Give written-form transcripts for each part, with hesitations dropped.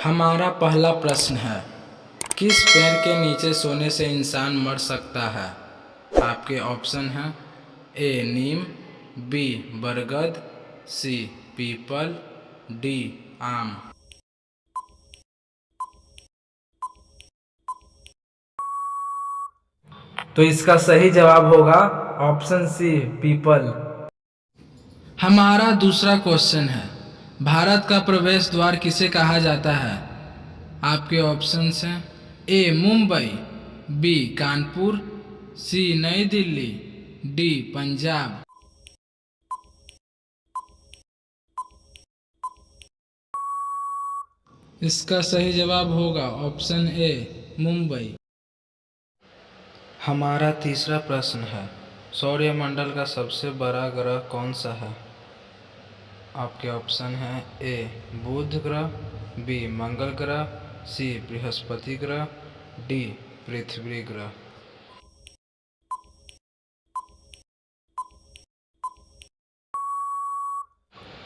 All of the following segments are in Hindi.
हमारा पहला प्रश्न है, किस पेड़ के नीचे सोने से इंसान मर सकता है? आपके ऑप्शन हैं ए नीम, बी बरगद, सी पीपल, डी आम। तो इसका सही जवाब होगा ऑप्शन सी पीपल। हमारा दूसरा क्वेश्चन है, भारत का प्रवेश द्वार किसे कहा जाता है? आपके ऑप्शंस हैं ए मुंबई, बी कानपुर, सी नई दिल्ली, डी पंजाब। इसका सही जवाब होगा ऑप्शन ए मुंबई। हमारा तीसरा प्रश्न है, सौरमंडल का सबसे बड़ा ग्रह कौन सा है? आपके ऑप्शन हैं ए बुध ग्रह, बी मंगल ग्रह, सी बृहस्पति ग्रह, डी पृथ्वी ग्रह।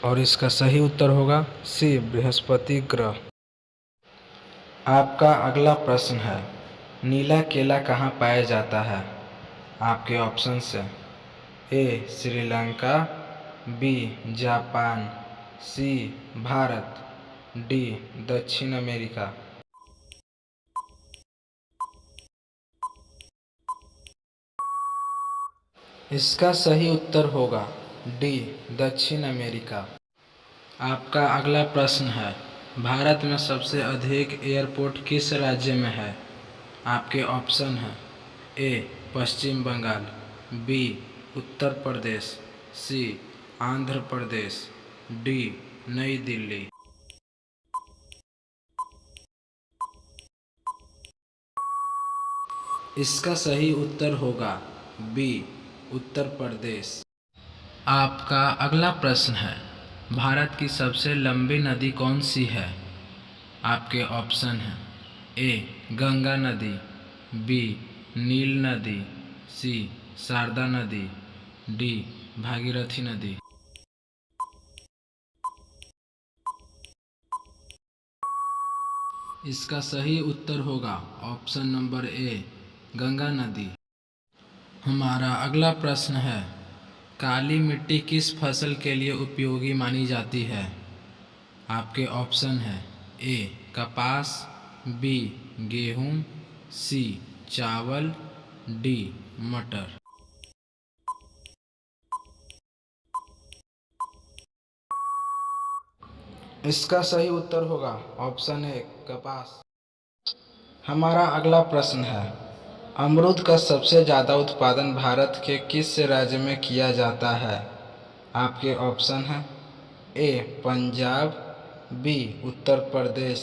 और इसका सही उत्तर होगा सी बृहस्पति ग्रह। आपका अगला प्रश्न है, नीला केला कहाँ पाया जाता है? आपके ऑप्शन हैं ए श्रीलंका, बी जापान, सी भारत, डी दक्षिण अमेरिका। इसका सही उत्तर होगा डी दक्षिण अमेरिका। आपका अगला प्रश्न है, भारत में सबसे अधिक एयरपोर्ट किस राज्य में है? आपके ऑप्शन हैं ए पश्चिम बंगाल, बी उत्तर प्रदेश, सी आंध्र प्रदेश, डी नई दिल्ली। इसका सही उत्तर होगा बी उत्तर प्रदेश। आपका अगला प्रश्न है, भारत की सबसे लंबी नदी कौन सी है? आपके ऑप्शन हैं ए गंगा नदी, बी नील नदी, सी शारदा नदी, डी भागीरथी नदी। इसका सही उत्तर होगा ऑप्शन नंबर ए गंगा नदी। हमारा अगला प्रश्न है, काली मिट्टी किस फसल के लिए उपयोगी मानी जाती है? आपके ऑप्शन हैं ए कपास, बी गेहूँ, सी चावल, डी मटर। इसका सही उत्तर होगा ऑप्शन ए कपास। हमारा अगला प्रश्न है, अमरूद का सबसे ज़्यादा उत्पादन भारत के किस राज्य में किया जाता है? आपके ऑप्शन हैं ए पंजाब, बी उत्तर प्रदेश,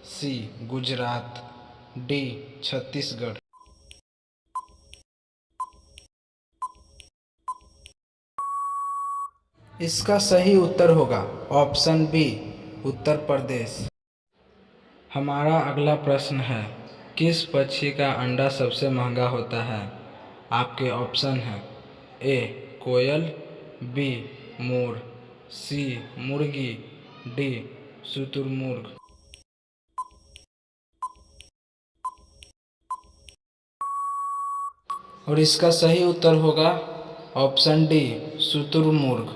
सी गुजरात, डी छत्तीसगढ़। इसका सही उत्तर होगा ऑप्शन बी उत्तर प्रदेश। हमारा अगला प्रश्न है, किस पक्षी का अंडा सबसे महंगा होता है? आपके ऑप्शन हैं ए कोयल, बी मोर, सी मुर्गी, डी शुतुरमुर्ग। और इसका सही उत्तर होगा ऑप्शन डी शुतुरमुर्ग।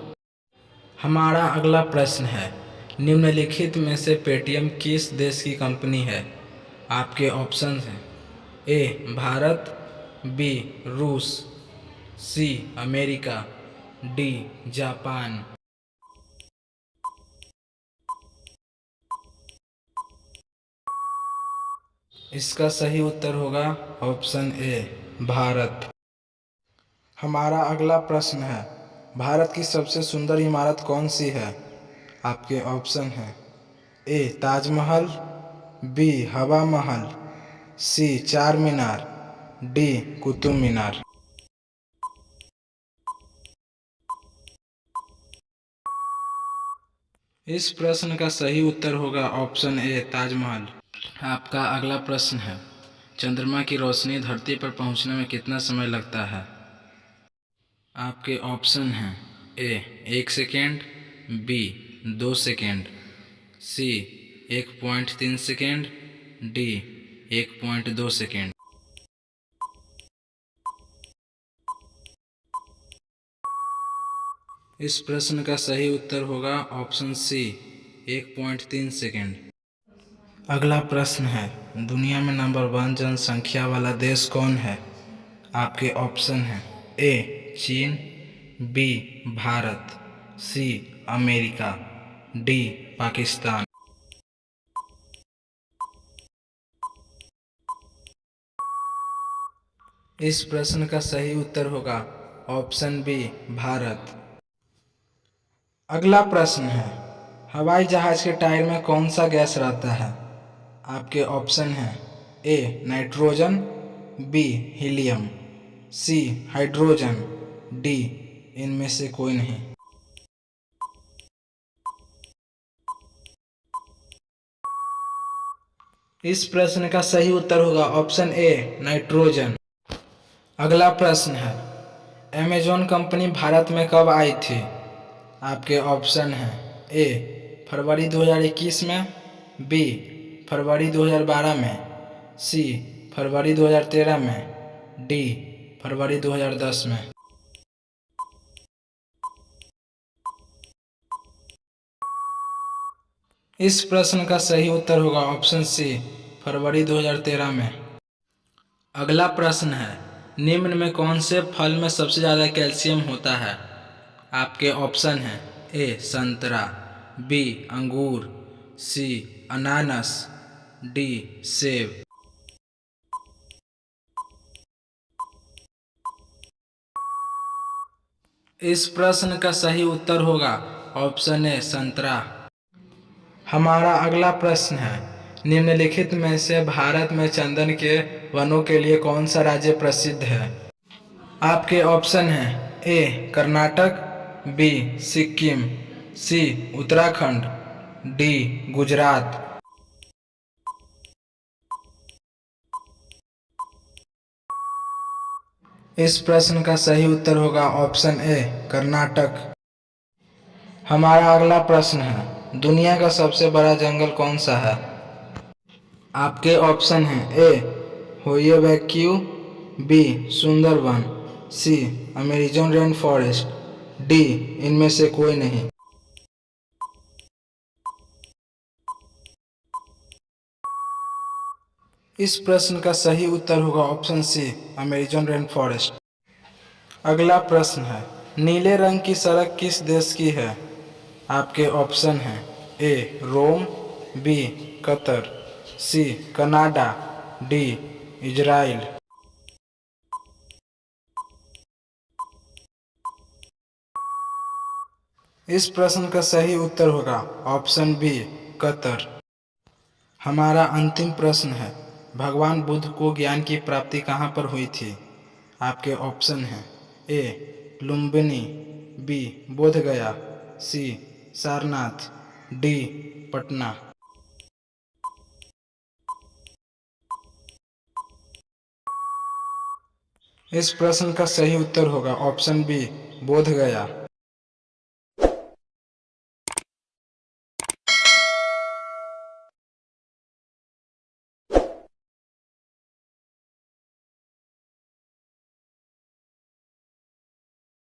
हमारा अगला प्रश्न है, निम्नलिखित में से पेटीएम किस देश की कंपनी है? आपके ऑप्शन हैं ए भारत, बी रूस, सी अमेरिका, डी जापान। इसका सही उत्तर होगा ऑप्शन ए भारत। हमारा अगला प्रश्न है, भारत की सबसे सुंदर इमारत कौन सी है? आपके ऑप्शन हैं ए ताजमहल, बी हवा महल, सी चार मीनार, डी कुतुब मीनार। इस प्रश्न का सही उत्तर होगा ऑप्शन ए ताजमहल। आपका अगला प्रश्न है, चंद्रमा की रोशनी धरती पर पहुंचने में कितना समय लगता है? आपके ऑप्शन हैं ए 1 सेकेंड, बी 2 सेकेंड, सी 1.3 सेकेंड, डी 1.2 सेकेंड। इस प्रश्न का सही उत्तर होगा ऑप्शन सी 1.3 सेकेंड। अगला प्रश्न है, दुनिया में नंबर 1 जनसंख्या वाला देश कौन है? आपके ऑप्शन हैं ए चीन, B Bharat, C America, D Pakistan. इस प्रश्न का सही उत्तर होगा ऑप्शन बी भारत। अगला प्रश्न है, हवाई जहाज के टायर में कौन सा गैस रहता है? आपके ऑप्शन हैं A nitrogen, B helium, C hydrogen, D इनमें से कोई नहीं। इस प्रश्न का सही उत्तर होगा ऑप्शन ए नाइट्रोजन। अगला प्रश्न है, अमेज़न कंपनी भारत में कब आई थी? आपके ऑप्शन हैं ए फरवरी 2021 में, बी फरवरी 2012 में, सी फरवरी 2013 में, डी फरवरी 2010 में। इस प्रश्न का सही उत्तर होगा ऑप्शन सी फरवरी 2013 में। अगला प्रश्न है, निम्न में कौन से फल में सबसे ज़्यादा कैल्शियम होता है? आपके ऑप्शन हैं ए संतरा, बी अंगूर, सी अनानास, डी सेब। इस प्रश्न का सही उत्तर होगा ऑप्शन ए संतरा। हमारा अगला प्रश्न है, निम्नलिखित में से भारत में चंदन के वनों के लिए कौन सा राज्य प्रसिद्ध है? आपके ऑप्शन हैं ए कर्नाटक, बी सिक्किम, सी उत्तराखंड, डी गुजरात। इस प्रश्न का सही उत्तर होगा ऑप्शन ए कर्नाटक। हमारा अगला प्रश्न है, दुनिया का सबसे बड़ा जंगल कौन सा है? आपके ऑप्शन हैं ए होयेवैक्यू, बी सुंदरवन, सी अमेज़न रेन फॉरेस्ट, डी इनमें से कोई नहीं। इस प्रश्न का सही उत्तर होगा option C Amazon rain forest. अगला प्रश्न है, नीले रंग की सड़क किस देश की है? आपके ऑप्शन हैं A Rome, B Qatar, C Canada, D Israel. इस प्रश्न का सही उत्तर होगा ऑप्शन बी कतर। हमारा अंतिम प्रश्न है, भगवान बुद्ध को ज्ञान की प्राप्ति कहाँ पर हुई थी? आपके ऑप्शन हैं ए लुम्बिनी, बी बोधगया, सी सारनाथ, डी पटना। इस प्रश्न का सही उत्तर होगा ऑप्शन बी बोधगया।